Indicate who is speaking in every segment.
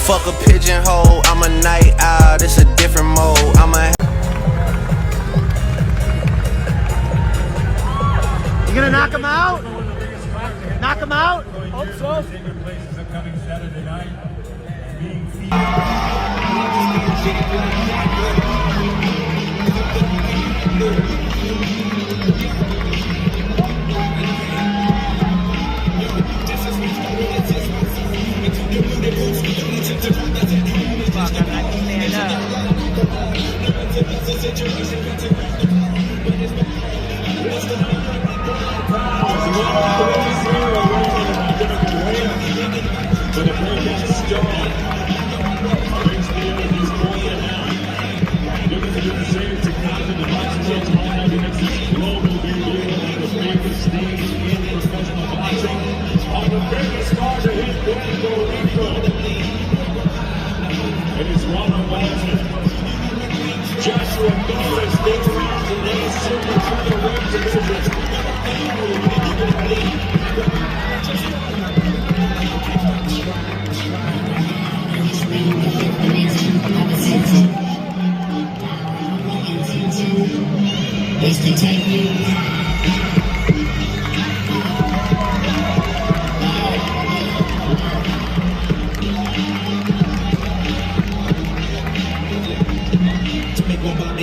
Speaker 1: Fuck a pigeonhole, I'm a night owl, it's a different mode.
Speaker 2: You gonna knock him out? Knock him out? Hope so.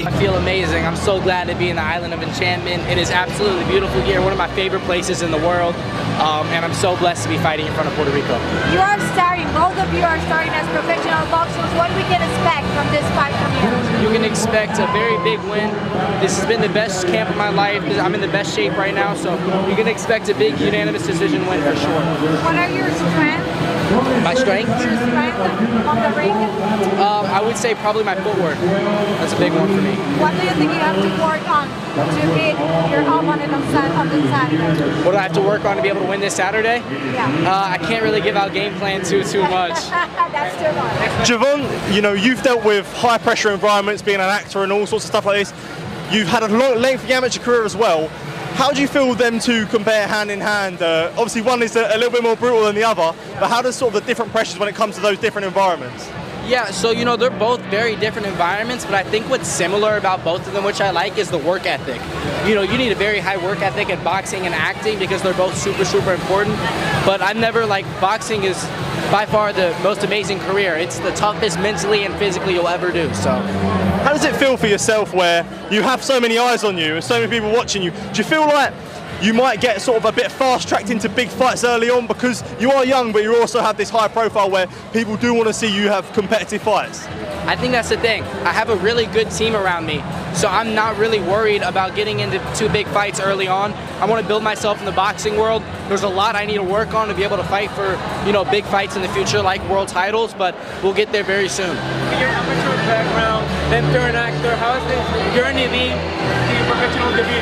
Speaker 3: I feel amazing. I'm so glad to be in the Island of Enchantment. It is absolutely beautiful here, one of my favorite places in the world, and I'm so blessed to be fighting in front of Puerto Rico.
Speaker 4: You are starting, both of you are starting as professional boxers. What we can expect from this fight from you?
Speaker 3: You can expect a very big win. This has been the best camp of my life. I'm in the best shape right now, so you can expect a big unanimous decision win for sure.
Speaker 4: What are your strengths?
Speaker 3: My strength?
Speaker 4: Your strength on the ring?
Speaker 3: I would say probably my footwork. That's a big one for me.
Speaker 4: What do you think you have to work on to beat your opponent on Saturday?
Speaker 3: What do I have to work on to be able to win this Saturday?
Speaker 4: Yeah.
Speaker 3: I can't really give out game plan too much.
Speaker 4: That's too much.
Speaker 2: Javon, you know, you've dealt with high pressure environments, being an actor and all sorts of stuff like this. You've had a long, lengthy amateur career as well. How do you feel them two compare hand in hand? Obviously one is a little bit more brutal than the other, but how does sort of the different pressures when it comes to those different environments?
Speaker 3: Yeah, so you know, they're both very different environments, but I think what's similar about both of them, which I like, is the work ethic. You know, you need a very high work ethic in boxing and acting because they're both super important, but I've never, like, boxing is by far the most amazing career. It's the toughest mentally and physically you'll ever do, so.
Speaker 2: How does it feel for yourself where you have so many eyes on you and so many people watching you? Do you feel like you might get sort of a bit fast-tracked into big fights early on because you are young, but you also have this high profile where people do want to see you have competitive fights?
Speaker 3: I think that's the thing. I have a really good team around me, so I'm not really worried about getting into two big fights early on. I want to build myself in the boxing world. There's a lot I need to work on to be able to fight for, you know, big fights in the future like world titles, but we'll get there very soon.
Speaker 5: Your amateur background, then turn actor, how has the journey been to your professional debut?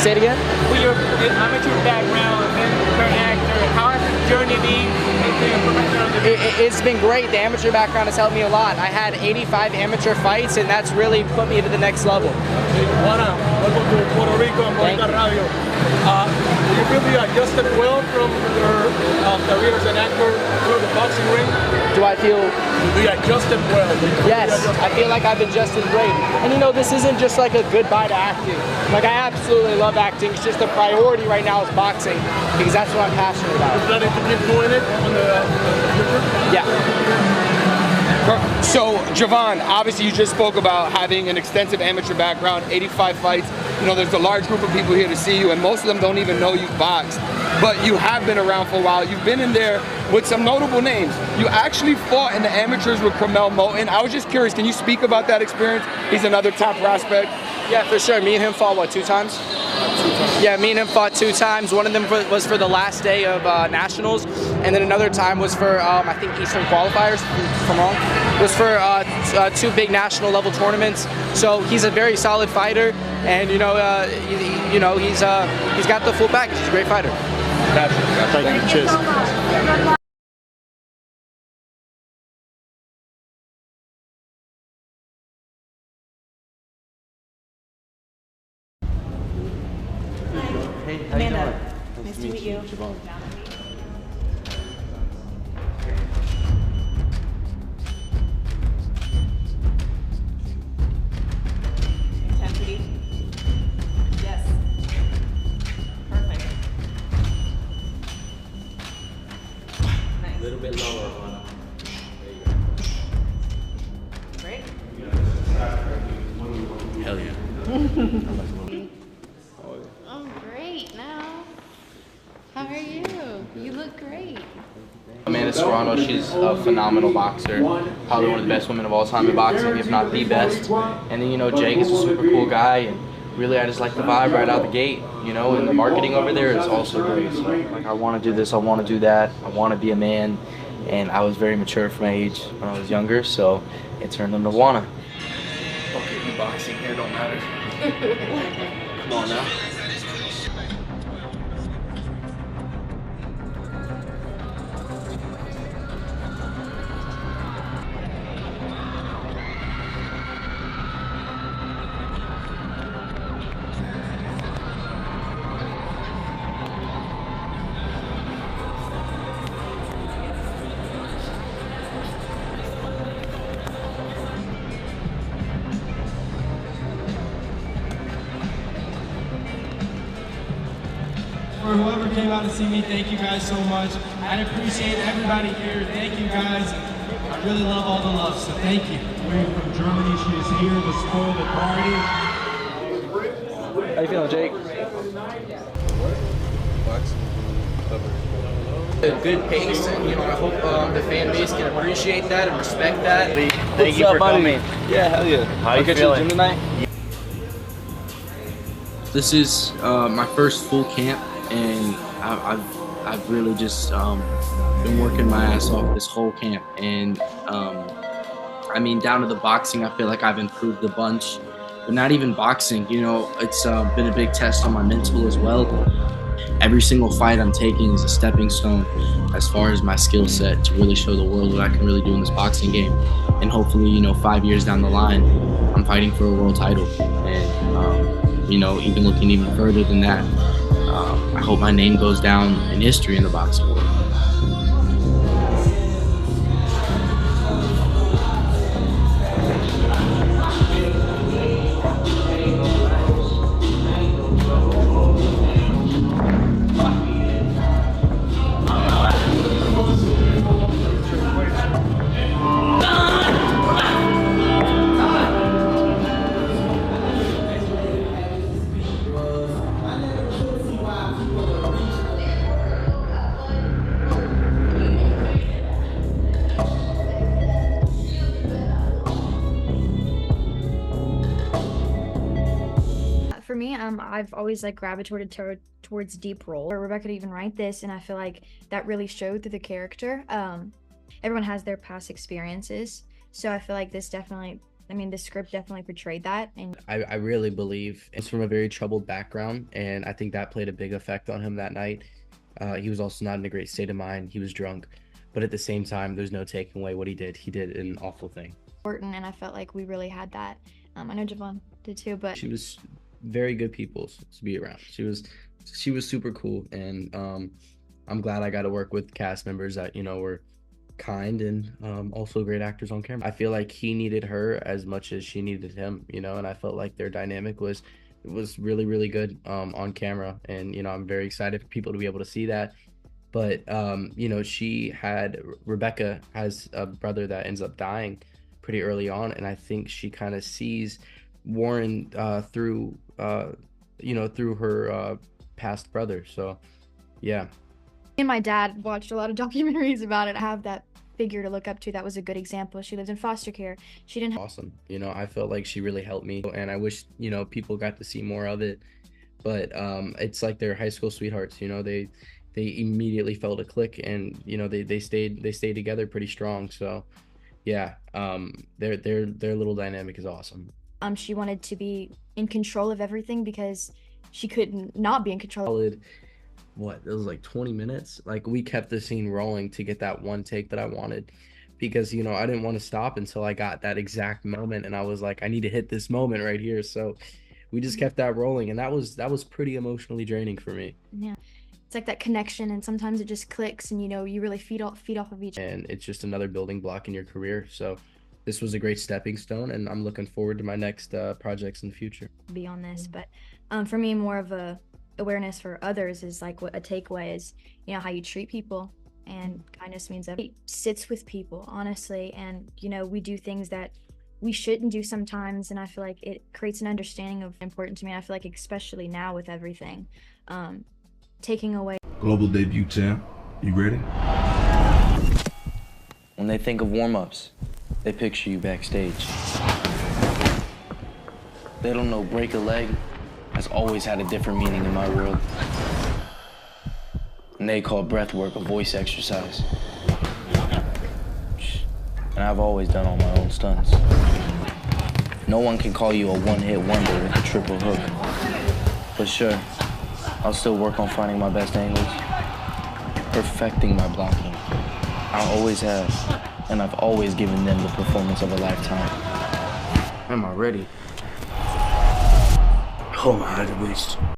Speaker 3: Say it again?
Speaker 5: With your amateur background, then turn actor, how has the journey been into your professional debut?
Speaker 3: It's been great. The amateur background has helped me a lot. I had 85 amateur fights, and that's really put me to the next level.
Speaker 5: Juana, welcome to Puerto Rico and Puerto Radio. Do you feel you adjusted well from your career as an actor to the boxing ring?
Speaker 3: Do I feel?
Speaker 5: You adjusted well.
Speaker 3: Yes, I feel like I've adjusted great. And you know, this isn't just like a goodbye to acting. Like, I absolutely love acting. It's just the priority right now is boxing because that's what I'm passionate about.
Speaker 5: You're planning to keep doing it on the future?
Speaker 3: Yeah.
Speaker 6: So, Javon, obviously you just spoke about having an extensive amateur background, 85 fights. You know, there's a large group of people here to see you, and most of them don't even know you've boxed. But you have been around for a while. You've been in there with some notable names. You actually fought in the amateurs with Cromel Moulton. I was just curious, can you speak about that experience? He's another top prospect.
Speaker 3: Yeah, for sure. Me and him fought, what, 2 times? Yeah, me and him fought 2 times. One of them was for the last day of Nationals, and then another time was for, I think, Eastern qualifiers, if I'm wrong. It was for 2 big national level tournaments. So he's a very solid fighter, and he's got the full package. He's a great fighter.
Speaker 2: Gotcha. Thank you. Cheers.
Speaker 4: So much.
Speaker 2: Hey, how
Speaker 7: Amanda,
Speaker 2: you doing?
Speaker 7: nice to meet you.
Speaker 2: Javon.
Speaker 7: I'm great now. How are you? You look great.
Speaker 3: Amanda Serrano, she's a phenomenal boxer, probably one of the best women of all time in boxing, if not the best. And then, you know, Jake is a super cool guy, and really I just like the vibe right out the gate, you know, and the marketing over there is also great. So, like, I want to do this, I want to do that, I want to be a man, and I was very mature for my age when I was younger, so it turned into wanna. Okay, boxing here don't matter. Come on now.
Speaker 8: For whoever came out to see me, thank you guys so much. I appreciate everybody here. Thank you guys. I really love all the love, so thank you. We're from Germany. She is here to spoil the party.
Speaker 3: How you feeling, Jake? A good pace, and you know, I hope the fan base can appreciate that and respect that.
Speaker 9: Thank you for coming.
Speaker 3: Yeah, hell yeah.
Speaker 9: How you feeling?
Speaker 3: Tonight? This is my first full camp, and I've really just been working my ass off this whole camp, and I mean, down to the boxing, I feel like I've improved a bunch, but not even boxing, you know, it's been a big test on my mental as well. Every single fight I'm taking is a stepping stone as far as my skill set to really show the world what I can really do in this boxing game, and hopefully, you know, 5 years down the line, I'm fighting for a world title, and you know, even looking even further than that, I hope my name goes down in history in the boxing world.
Speaker 10: For me, I've always like gravitated towards deep role. Or Rebecca to even write this, and I feel like that really showed through the character. Everyone has their past experiences, so I feel like this definitely, I mean, the script definitely portrayed that. And
Speaker 3: I really believe it's from a very troubled background, and I think that played a big effect on him that night. He was also not in a great state of mind. He was drunk, but at the same time, there's no taking away what he did. He did an awful thing.
Speaker 10: Important, and I felt like we really had that. I know Javon did too, but
Speaker 3: She was very good people to be around. She was super cool, and I'm glad I got to work with cast members that, you know, were kind and also great actors on camera. I feel like he needed her as much as she needed him, you know, and I felt like their dynamic was really good on camera, and you know, I'm very excited for people to be able to see that. But you know, Rebecca has a brother that ends up dying pretty early on, and I think she kind of sees Warren through her past brother. So yeah.
Speaker 10: me and my dad watched a lot of documentaries about it. I have that figure to look up to that was a good example. She lived in foster care. She didn't
Speaker 3: Awesome. You know, I felt like she really helped me, and I wish, you know, people got to see more of it. But it's like they're high school sweethearts, you know, they immediately felt a click, and you know, they stayed together pretty strong. So yeah, their little dynamic is awesome.
Speaker 10: She wanted to be in control of everything because she could not be in control.
Speaker 3: Solid, what, it was like 20 minutes. Like, we kept the scene rolling to get that one take that I wanted, because, you know, I didn't want to stop until I got that exact moment, and I was like, I need to hit this moment right here. So we just kept that rolling, and that was pretty emotionally draining for me.
Speaker 10: Yeah, it's like that connection, and sometimes it just clicks, and you know, you really feed off of each.
Speaker 3: And it's just another building block in your career. So this was a great stepping stone, and I'm looking forward to my next projects in the future.
Speaker 10: Be on this, but for me, more of a awareness for others is like what a takeaway is, you know, how you treat people, and kindness means that it sits with people, honestly. And you know, we do things that we shouldn't do sometimes, and I feel like it creates an understanding of important to me. I feel like especially now with everything, taking away.
Speaker 11: Global debut champ, you ready?
Speaker 9: When they think of warm-ups, they picture you backstage. They don't know break a leg has always had a different meaning in my world. And they call breath work a voice exercise. And I've always done all my own stunts. No one can call you a one-hit wonder with a triple hook. But sure, I'll still work on finding my best angles, perfecting my blocking. I always have, and I've always given them the performance of a lifetime. Am I ready?
Speaker 11: Oh my, I had to waste.